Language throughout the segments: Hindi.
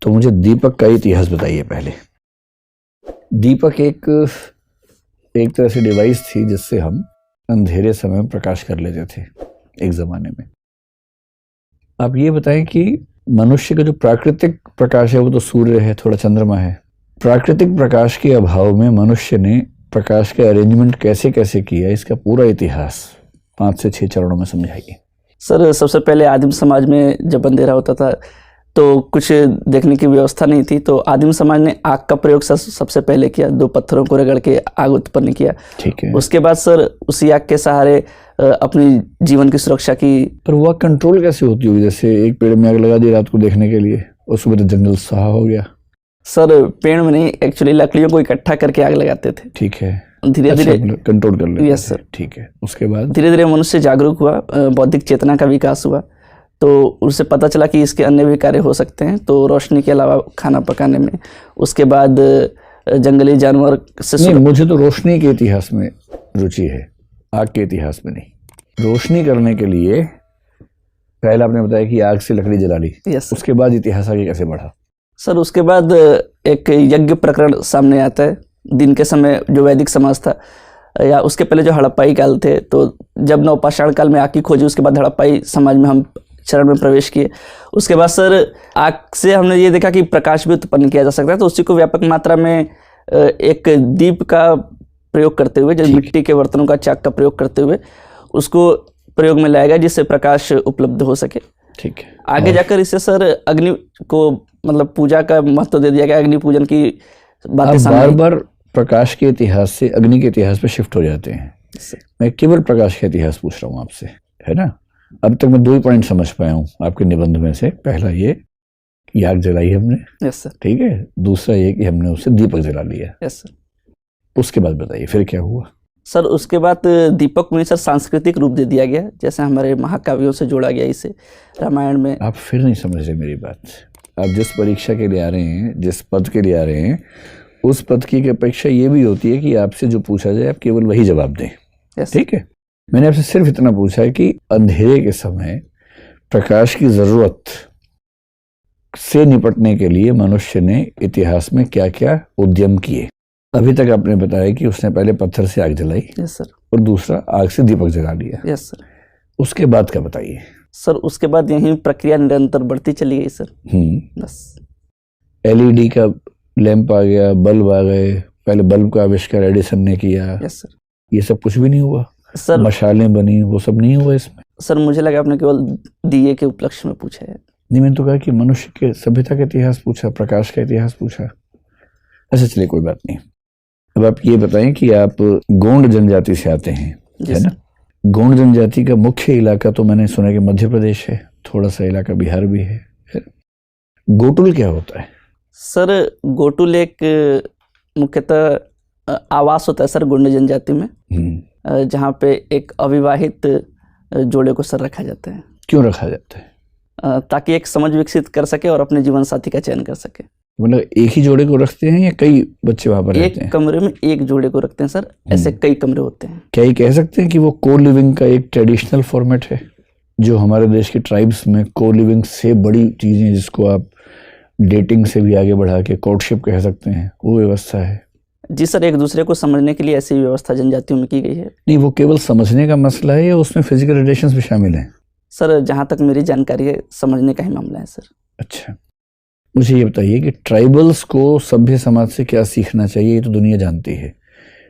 तो मुझे दीपक का इतिहास बताइए पहले। दीपक एक तरह से डिवाइस थी जिससे हम अंधेरे समय में प्रकाश कर लेते थे एक जमाने में। आप ये बताएं कि मनुष्य का जो प्राकृतिक प्रकाश है वो तो सूर्य है, थोड़ा चंद्रमा है। प्राकृतिक प्रकाश के अभाव में मनुष्य ने प्रकाश के अरेंजमेंट कैसे कैसे किया, इसका पूरा इतिहास 5 से 6 चरणों में समझाइए। सर, सबसे पहले आदिम समाज में जब अंधेरा होता था तो कुछ देखने की व्यवस्था नहीं थी, तो आदिम समाज ने आग का प्रयोग सबसे पहले किया। 2 पत्थरों को रगड़ के आग उत्पन्न किया। ठीक है। उसके बाद सर उसी आग के सहारे अपनी जीवन की सुरक्षा की। पर वो कंट्रोल कैसे होती होगी? जैसे एक पेड़ में आग लगा दी रात को देखने के लिए और सुबह तो जंगल सहा हो गया। सर पेड़ में नहीं, एक्चुअली लकड़ियों को इकट्ठा करके आग लगाते थे। ठीक है। धीरे धीरे कंट्रोल कर लेते। Yes sir. ठीक है। उसके बाद धीरे धीरे मनुष्य जागरूक हुआ, बौद्धिक चेतना का विकास हुआ, तो उसे पता चला कि इसके अन्य भी कार्य हो सकते हैं, तो रोशनी के अलावा खाना पकाने में। उसके बाद जंगली जानवर से नहीं, मुझे तो रोशनी के इतिहास में रुचि है, आग के इतिहास में नहीं। रोशनी करने के लिए पहले आपने बताया कि आग से लकड़ी जला ली। यस। उसके बाद इतिहास आगे कैसे बढ़ा? सर उसके बाद एक यज्ञ प्रकरण सामने आता है। दिन के समय जो वैदिक समाज था, या उसके पहले जो हड़प्पाई काल थे, तो जब नवपाषाण काल में आग की खोजी, उसके बाद हड़प्पाई समाज में हम चरण में प्रवेश किए। उसके बाद सर आग से हमने ये देखा कि प्रकाश भी उत्पन्न किया जा सकता है, तो उसी को व्यापक मात्रा में एक दीप का प्रयोग करते हुए, जैसे मिट्टी के बर्तनों का चाक का प्रयोग करते हुए उसको प्रयोग में लाया गया, जिससे प्रकाश उपलब्ध हो सके। ठीक है। आगे जाकर इससे सर अग्नि को मतलब पूजा का महत्व दे दिया गया। अग्नि पूजन की बातें बार बार प्रकाश के इतिहास से अग्नि के इतिहास पे शिफ्ट हो जाते हैं। मैं केवल प्रकाश का इतिहास पूछ रहा हूँ आपसे, है ना? अब तक मैं 2 ही पॉइंट समझ पाया हूँ आपके निबंध में से। पहला ये कि आग जलाई हमने। Yes sir. ठीक है। दूसरा ये कि हमने उससे दीपक जला लिया। Yes sir. उसके बाद बताइए फिर क्या हुआ? सर उसके बाद दीपक में सर सांस्कृतिक रूप दे दिया गया, जैसे हमारे महाकाव्यों से जोड़ा गया इसे। रामायण में आप फिर नहीं समझ रहे मेरी बात। आप जिस परीक्षा के लिए आ रहे हैं, जिस पद के लिए आ रहे हैं, उस पद की अपेक्षा ये भी होती है कि आपसे जो पूछा जाए आप केवल वही जवाब दें। ठीक है। मैंने आपसे सिर्फ इतना पूछा है कि अंधेरे के समय प्रकाश की जरूरत से निपटने के लिए मनुष्य ने इतिहास में क्या क्या उद्यम किए। अभी तक आपने बताया कि उसने पहले पत्थर से आग जलाई। Yes sir. और दूसरा आग से दीपक जला लिया। Yes sir. उसके बाद क्या बताइए? सर उसके बाद यही प्रक्रिया निरंतर बढ़ती चली गई सर। बस LED का लैंप आ गया, बल्ब आ गए। पहले बल्ब का आविष्कार एडिसन ने किया। Yes sir. ये सब कुछ भी नहीं हुआ? सर मशालें बनी, वो सब नहीं हुआ इसमें? सर मुझे लगा आपने केवल दिए के उपलक्ष्य में पूछा है। नहीं, मैंने तो कहा कि मनुष्य के सभ्यता का इतिहास पूछा, प्रकाश का इतिहास पूछा। अच्छा चलिए, कोई बात नहीं। अब आप ये बताएं कि आप गोंड जनजाति से आते हैं, है ना? गोंड जनजाति का मुख्य इलाका तो मैंने सुना कि मध्य प्रदेश है, थोड़ा सा इलाका बिहार भी है। गोटुल क्या होता है? सर गोटुल एक मुख्यतः आवास होता है सर गोंड जनजाति में, जहाँ पे एक अविवाहित जोड़े को सर रखा जाता है। क्यों रखा जाता है? ताकि एक समझ विकसित कर सके और अपने जीवन साथी का चयन कर सके। मतलब एक ही जोड़े को रखते हैं या कई बच्चे वहां पर रहते हैं? एक कमरे में एक जोड़े को रखते हैं सर, ऐसे कई कमरे होते हैं। क्या ये कह सकते हैं कि वो को लिविंग का एक ट्रेडिशनल फॉर्मेट है, जो हमारे देश के ट्राइब्स में को लिविंग से बड़ी चीजें, जिसको आप डेटिंग से भी आगे बढ़ा के कोर्टशिप कह सकते हैं, वो व्यवस्था है? जी सर, एक दूसरे को समझने के लिए ऐसी व्यवस्था जनजातियों में की गई है। नहीं, वो केवल समझने का मसला है या उसमें फिजिकल रिलेशंस भी शामिल हैं? सर जहाँ तक मेरी जानकारी है, समझने का ही मामला है सर। अच्छा, मुझे ये बताइए कि ट्राइबल्स को सभ्य समाज से क्या सीखना चाहिए? ये तो दुनिया जानती है।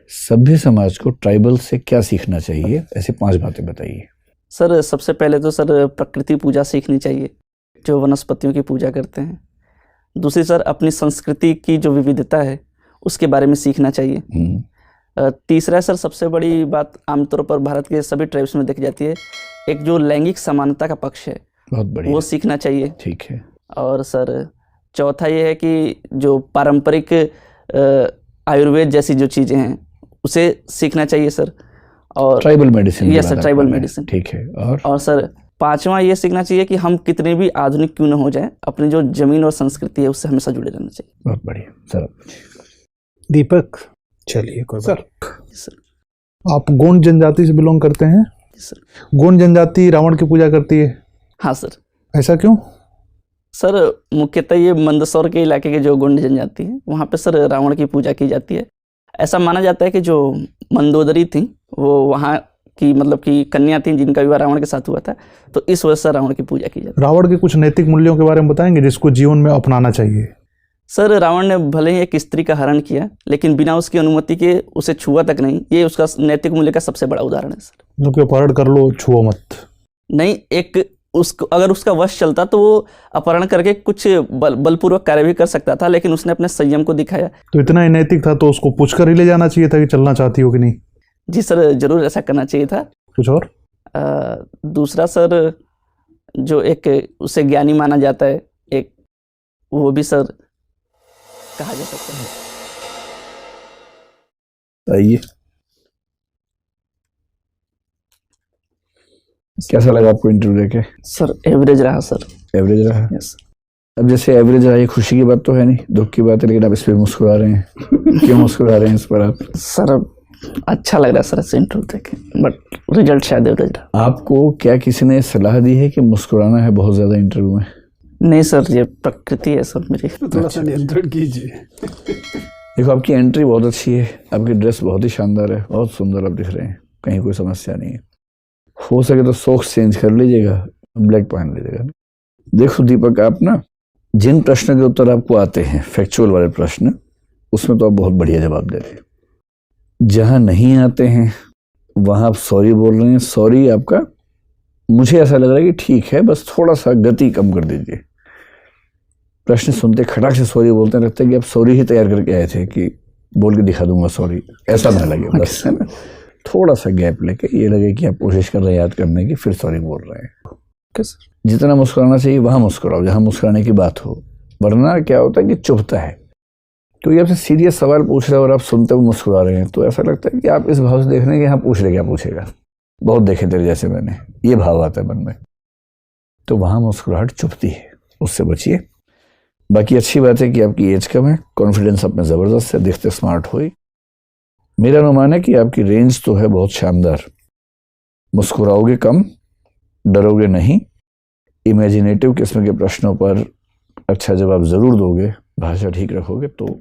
सभ्य समाज को ट्राइबल्स से क्या सीखना चाहिए? ऐसी 5 बातें बताइए। सर सबसे पहले तो सर प्रकृति पूजा सीखनी चाहिए, जो वनस्पतियों की पूजा करते हैं। दूसरी सर अपनी संस्कृति की जो विविधता है उसके बारे में सीखना चाहिए। तीसरा सर सबसे बड़ी बात आमतौर पर भारत के सभी ट्राइब्स में देखी जाती है, एक जो लैंगिक समानता का पक्ष है, बहुत बढ़िया, वो सीखना चाहिए। ठीक है। और सर चौथा ये है कि जो पारंपरिक आयुर्वेद जैसी जो चीज़ें हैं उसे सीखना चाहिए सर। और tribal medicine? Yes sir, tribal medicine, ठीक है। और सर 5वां ये सीखना चाहिए कि हम कितने भी आधुनिक क्यों न हो जाए, अपनी जो जमीन और संस्कृति है उससे हमेशा जुड़े रहना चाहिए। बहुत बढ़िया सर। दीपक, चलिए कोई सर। आप गोंड जनजाति से बिलोंग करते हैं? सर गोंड जनजाति रावण की पूजा करती है? हाँ सर। ऐसा क्यों? सर मुख्यतः ये मंदसौर के इलाके के जो गोंड जनजाति है वहाँ पे सर रावण की पूजा की जाती है। ऐसा माना जाता है कि जो मंदोदरी थी वो वहाँ की मतलब कि कन्या थी जिनका विवाह रावण के साथ हुआ था, तो इस वजह से रावण की पूजा की जाती है। रावण के कुछ नैतिक मूल्यों के बारे में बताएंगे जिसको जीवन में अपनाना चाहिए। सर रावण ने भले ही एक स्त्री का हरण किया लेकिन बिना उसकी अनुमति के उसे छुआ तक नहीं, ये उसका नैतिक मूल्य का सबसे बड़ा उदाहरण है सर। जो कि अपहरण कर लो, छुओ मत। नहीं, एक उसको अगर उसका वश चलता तो वो अपहरण करके कुछ बलपूर्वक कार्य भी कर सकता था, लेकिन उसने अपने संयम को दिखाया। तो इतना ही नैतिक था तो उसको पूछकर ही ले जाना चाहिए था कि चलना चाहती हो कि नहीं। जी सर, जरूर ऐसा करना चाहिए था। कुछ और दूसरा सर, जो एक उसे ज्ञानी माना जाता है, एक वो भी सर कहा जा सकता है। आइए, कैसा लगा आपको इंटरव्यू देके? सर एवरेज रहा सर। एवरेज रहा? यस। अब जैसे एवरेज रहा, ये खुशी की बात तो है नहीं, दुख की बात है, लेकिन आप इस पर मुस्कुरा रहे हैं। क्यों मुस्कुरा रहे हैं इस पर आप? सर अच्छा लग रहा है सर ऐसे इंटरव्यू देखे, बट रिजल्ट शायद एवरेज रहा। आपको क्या किसी ने सलाह दी है कि मुस्कुराना है बहुत ज्यादा इंटरव्यू में? नहीं सर, ये प्रकृति है सर मेरी। थोड़ा सा नियंत्रण कीजिए। देखो, आपकी एंट्री बहुत अच्छी है, आपकी ड्रेस बहुत ही शानदार है, बहुत सुंदर आप दिख रहे हैं, कहीं कोई समस्या नहीं है। हो सके तो सॉक्स चेंज कर लीजिएगा, ब्लैक पहन लीजिएगा। देखो दीपक, आप ना जिन प्रश्न के उत्तर आपको आते हैं, फैक्चुअल वाले प्रश्न, उसमें तो आप बहुत बढ़िया जवाब दे रहे हैं। जहां नहीं आते हैं वहां आप सॉरी बोल रहे हैं। सॉरी आपका मुझे ऐसा लग रहा है कि ठीक है, बस थोड़ा सा गति कम कर दीजिए। प्रश्न सुनते खड़ाक से सॉरी बोलते हैं, लगता है कि आप सॉरी ही तैयार करके आए थे कि बोल के दिखा दूंगा सॉरी, ऐसा ना लगे बस, है ना। थोड़ा सा गैप लेके ये लगे कि आप कोशिश कर रहे हैं याद करने की, फिर सॉरी बोल रहे हैं। जितना मुस्कुराना चाहिए वहां मुस्कुराओ जहां मुस्कुराने की बात हो, वरना क्या होता है कि चुभता है। क्योंकि आपसे सीरियस सवाल पूछ रहे हैं और आप सुनते हुए मुस्कुरा रहे हैं, तो ऐसा लगता है कि आप इस भाव से देख रहे हैं कि हाँ पूछ रहे, क्या पूछेगा, बहुत देखे तेरे जैसे मैंने, ये भाव आता है मन में। तो वहां मुस्कुराहट चुभती है, उससे बचिए। बाकी अच्छी बात है कि आपकी एज कम है, कॉन्फिडेंस आप में ज़बरदस्त है, दिखते स्मार्ट हो। मेरा अनुमान है कि आपकी रेंज तो है बहुत शानदार। मुस्कुराओगे कम, डरोगे नहीं, इमेजिनेटिव किस्म के प्रश्नों पर अच्छा जवाब ज़रूर दोगे, भाषा ठीक रखोगे, तो